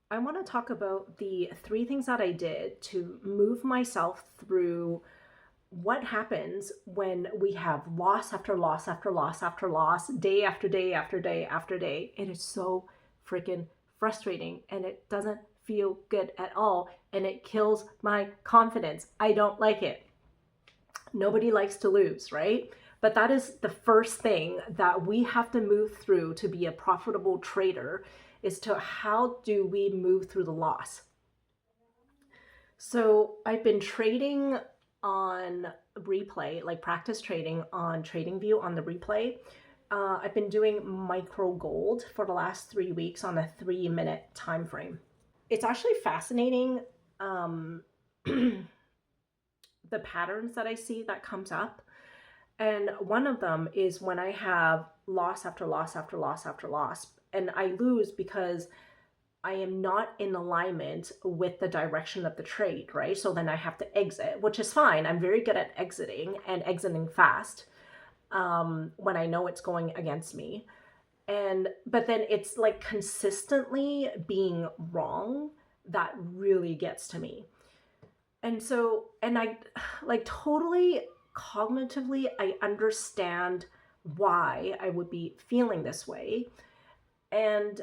I want to talk about the three things that I did to move myself through what happens when we have loss after loss after loss after loss, day after day after day after day. It is so freaking frustrating and it doesn't feel good at all. And it kills my confidence. I don't like it. Nobody likes to lose, right? But that is the first thing that we have to move through to be a profitable trader is to how do we move through the loss. So I've been trading on replay, like practice trading on TradingView on the replay. I've been doing micro gold for the last 3 weeks on a 3 minute time frame. It's actually fascinating, um, the patterns that I see that comes up. And one of them is when I have loss after loss after loss after loss, and I lose because I am not in alignment with the direction of the trade, right? So then I have to exit, which is fine. I'm very good at exiting and exiting fast when I know it's going against me. But then it's like consistently being wrong that really gets to me. And I like totally cognitively, I understand why I would be feeling this way. And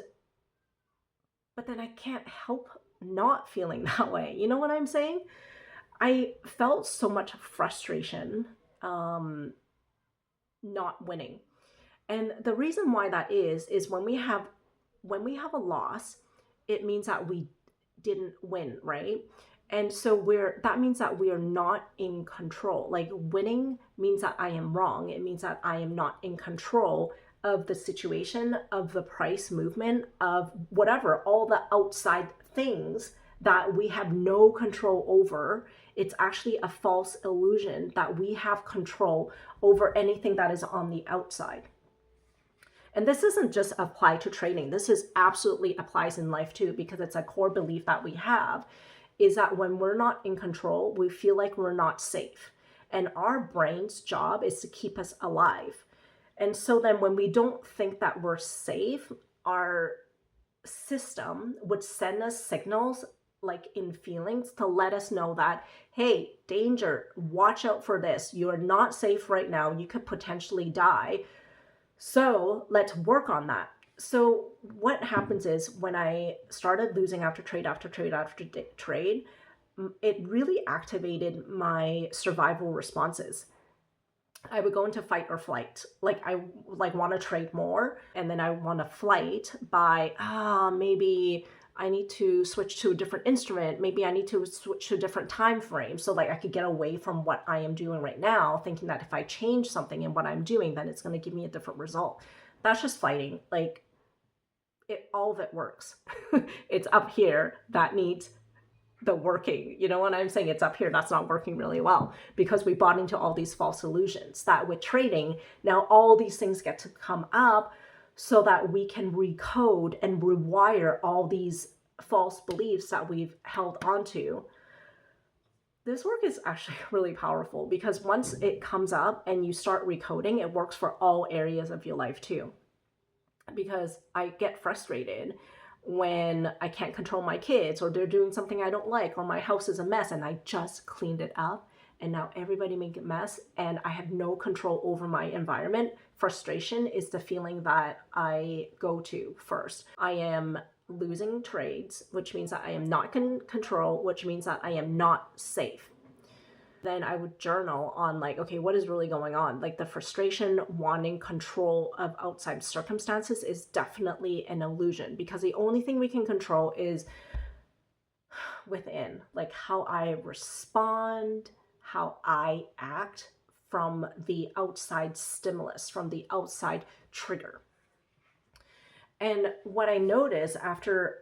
but then I can't help not feeling that way. You know what I'm saying? I felt so much frustration um, not winning. And the reason why that is when we have a loss, it means that we didn't win, right? And so that means that we are not in control. Like winning means that I am wrong. It means that I am not in control of the situation, of the price movement, of whatever, all the outside things that we have no control over. It's actually a false illusion that we have control over anything that is on the outside. And this isn't just applied to trading. This is absolutely applies in life too, because it's a core belief that we have is that when we're not in control, we feel like we're not safe. And our brain's job is to keep us alive. And so then when we don't think that we're safe, our system would send us signals like in feelings to let us know that, hey, danger, watch out for this. You're not safe right now. You could potentially die. So let's work on that. So what happens is when I started losing after trade after trade after trade, it really activated my survival responses. I would go into fight or flight. Like I like want to trade more, and then I want to flight by maybe I need to switch to a different instrument. Maybe I need to switch to a different time frame so like I could get away from what I am doing right now, thinking that if I change something in what I'm doing, then it's going to give me a different result. That's just fighting. Like all of it works. It's up here that needs the working. You know what I'm saying? It's up here that's not working really well because we bought into all these false illusions that with trading, now all these things get to come up so that we can recode and rewire all these false beliefs that we've held onto. This work is actually really powerful because once it comes up and you start recoding, it works for all areas of your life too. Because I get frustrated when I can't control my kids or they're doing something I don't like or my house is a mess and I just cleaned it up and now everybody make a mess and I have no control over my environment. Frustration is the feeling that I go to first. I am losing trades, which means that I am not in control, which means that I am not safe. Then I would journal on like, okay, what is really going on? Like the frustration, wanting control of outside circumstances is definitely an illusion because the only thing we can control is within, like how I respond, how I act from the outside stimulus, from the outside trigger. And what I notice after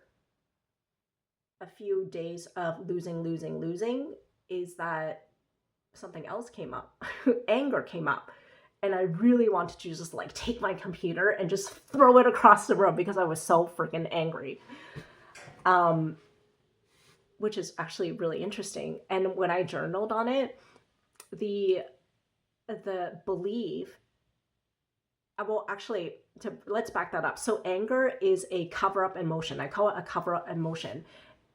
a few days of losing is that something else came up. Anger came up. And I really wanted to just like take my computer and just throw it across the room because I was so freaking angry. Which is actually really interesting. And when I journaled on it, the belief well, actually, let's back that up. So anger is a cover-up emotion. I call it a cover-up emotion.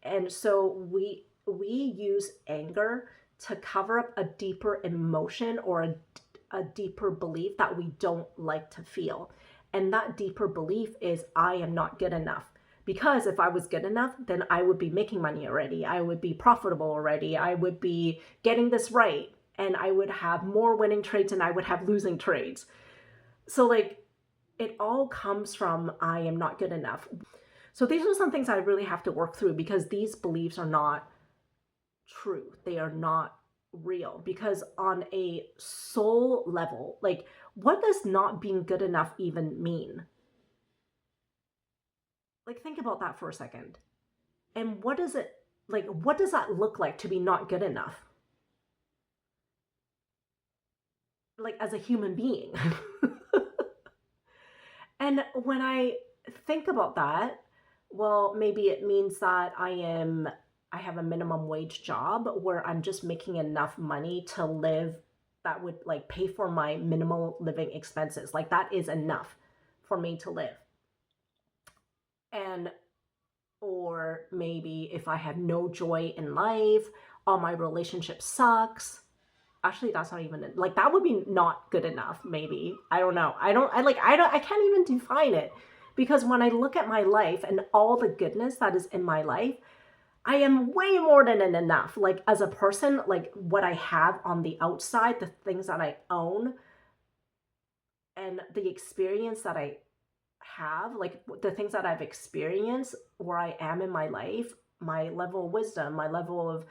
And so we use anger to cover up a deeper emotion or a deeper belief that we don't like to feel. And that deeper belief is I am not good enough. Because if I was good enough, then I would be making money already. I would be profitable already. I would be getting this right. And I would have more winning trades and I would have losing trades. So, like, it all comes from I am not good enough. So, these are some things I really have to work through because these beliefs are not true. They are not real. Because on a soul level, like, what does not being good enough even mean? Like, think about that for a second. And what does it, like, what does that look like to be not good enough? Like, as a human being. And when I think about that, well, maybe it means that I have a minimum wage job where I'm just making enough money to live that would like pay for my minimal living expenses. Like that is enough for me to live. And or maybe if I have no joy in life, all my relationship sucks. Actually, that's not even like that would be not good enough. Maybe I don't know. I can't even define it because when I look at my life and all the goodness that is in my life, I am way more than enough. Like as a person, like what I have on the outside, the things that I own, and the experience that I have, like the things that I've experienced, where I am in my life, my level of wisdom, my level of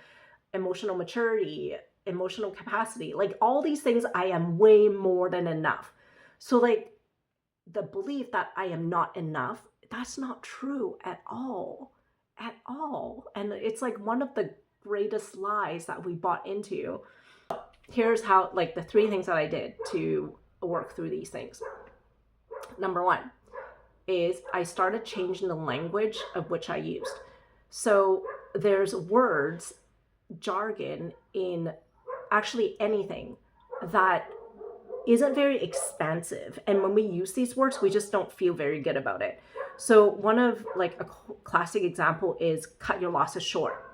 emotional maturity, emotional capacity, like all these things, I am way more than enough. So, like, the belief that I am not enough, that's not true at all. At all. And it's like one of the greatest lies that we bought into. Here's how, like, the three things that I did to work through these things. Number one is I started changing the language of which I used. So there's words, jargon in actually anything that isn't very expansive. And when we use these words, we just don't feel very good about it. So one of like a classic example is cut your losses short.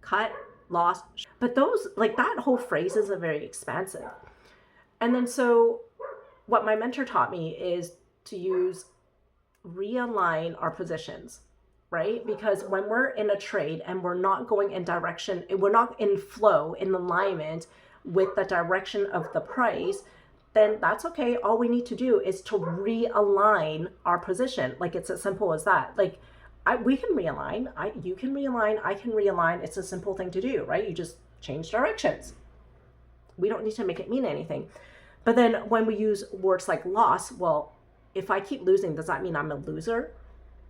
Cut, loss. But those, like that whole phrase is very expansive. And then so what my mentor taught me is to use realign our positions, right? Because when we're in a trade and we're not going in direction, we're not in flow, in alignment with the direction of the price, then that's okay. All we need to do is to realign our position. Like it's as simple as that. Like we can realign. You can realign. I can realign. It's a simple thing to do, right? You just change directions. We don't need to make it mean anything. But then when we use words like loss, well, if I keep losing, does that mean I'm a loser?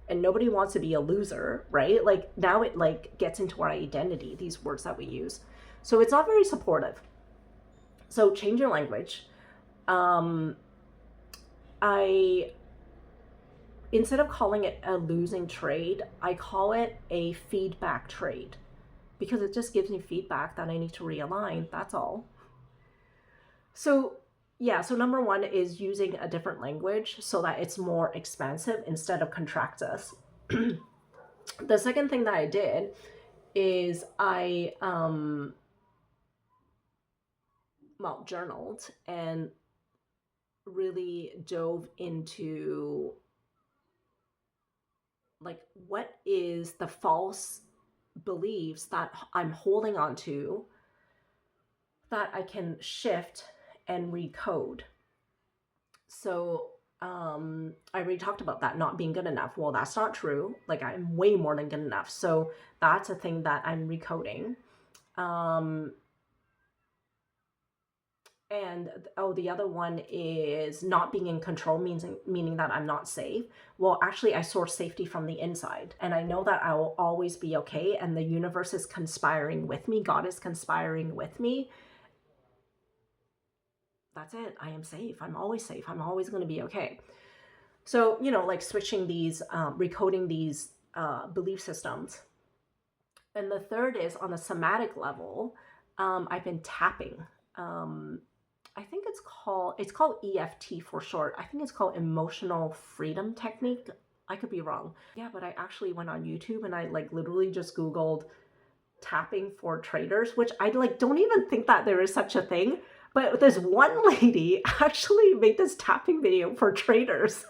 And nobody wants to be a loser, right? Like now it like gets into our identity, these words that we use. So it's not very supportive. So change your language. I instead of calling it a losing trade, I call it a feedback trade because it just gives me feedback that I need to realign. That's all. So yeah, so number one is using a different language so that it's more expansive instead of contracts us. The second thing that I did is I journaled and really dove into like what is the false beliefs that I'm holding on to that I can shift and recode. So I already talked about that not being good enough. Well, that's not true. Like I'm way more than good enough. So that's a thing that I'm recoding. And the other one is not being in control meaning that I'm not safe. Well, actually, I source safety from the inside, and I know that I will always be okay. And the universe is conspiring with me. God is conspiring with me. That's it. I am safe. I'm always safe. I'm always going to be okay. So like switching these, recoding these belief systems. And the third is on a somatic level. I've been tapping. I think it's called EFT for short. I think it's called emotional freedom technique. I could be wrong. Yeah, but I actually went on YouTube and I like literally just Googled tapping for traders, which I like don't even think that there is such a thing. But this one lady actually made this tapping video for traders.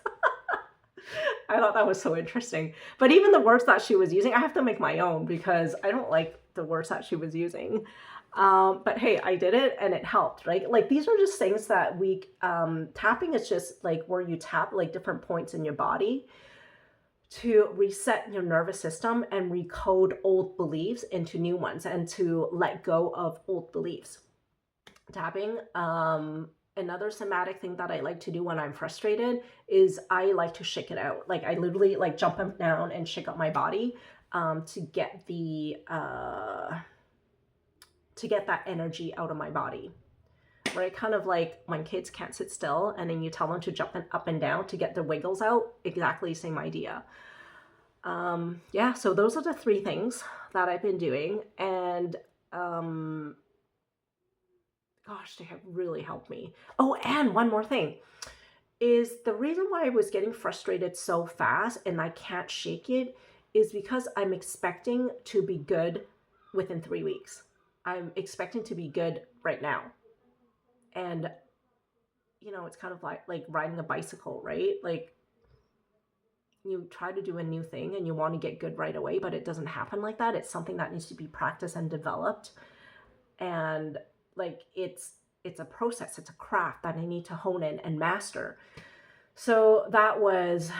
I thought that was so interesting. But even the words that she was using, I have to make my own because I don't like the words that she was using. But hey, I did it and it helped, right? Like these are just things that tapping is just like where you tap like different points in your body to reset your nervous system and recode old beliefs into new ones and to let go of old beliefs. Tapping, another somatic thing that I like to do when I'm frustrated is I like to shake it out. Like I literally like jump up and down and shake up my body to get that energy out of my body. Right? Kind of like when kids can't sit still and then you tell them to jump up and down to get the wiggles out. Exactly same idea. Yeah, so those are the 3 things that I've been doing, and gosh, they have really helped me. Oh, and one more thing is the reason why I was getting frustrated so fast and I can't shake it is because I'm expecting to be good within 3 weeks. I'm expecting to be good right now. And it's kind of like riding a bicycle, right? Like you try to do a new thing and you want to get good right away, but it doesn't happen like that. It's something that needs to be practiced and developed. And like it's a process, it's a craft that I need to hone in and master. So that was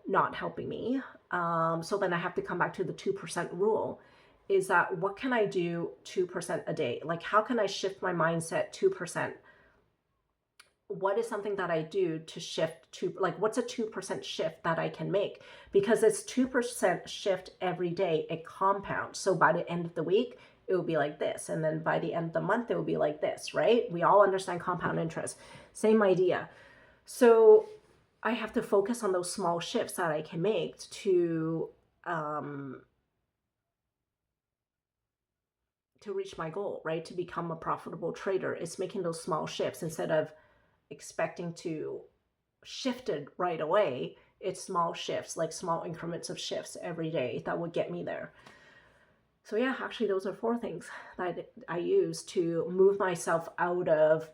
not helping me. So then I have to come back to the 2% rule. Is that what can I do 2% a day? Like how can I shift my mindset 2%? What is something that I do to shift to, like, what's a 2% shift that I can make? Because it's 2% shift every day, it compounds. So by the end of the week, it will be like this. And then by the end of the month, it will be like this, right? We all understand compound interest. Same idea. So I have to focus on those small shifts that I can make to reach my goal, right? To become a profitable trader. It's making those small shifts instead of expecting to shift it right away. It's small shifts, like small increments of shifts every day that would get me there. So yeah, actually those are 4 things that I use to move myself out of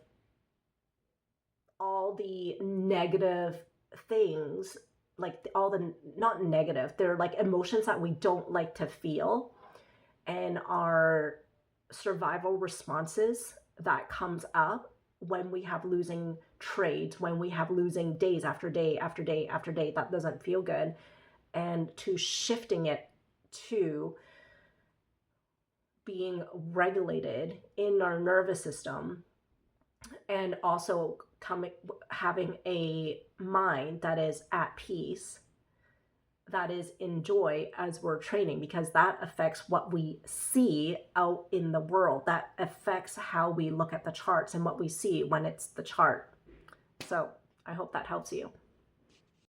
all the negative things, like all the, not negative, they're like emotions that we don't like to feel, and our survival responses that comes up when we have losing trades, when we have losing days after day after day after day that doesn't feel good, and to shifting it to being regulated in our nervous system, and also having a mind that is at peace, that is in joy as we're training, because that affects what we see out in the world. That affects how we look at the charts and what we see when it's the chart. So I hope that helps you.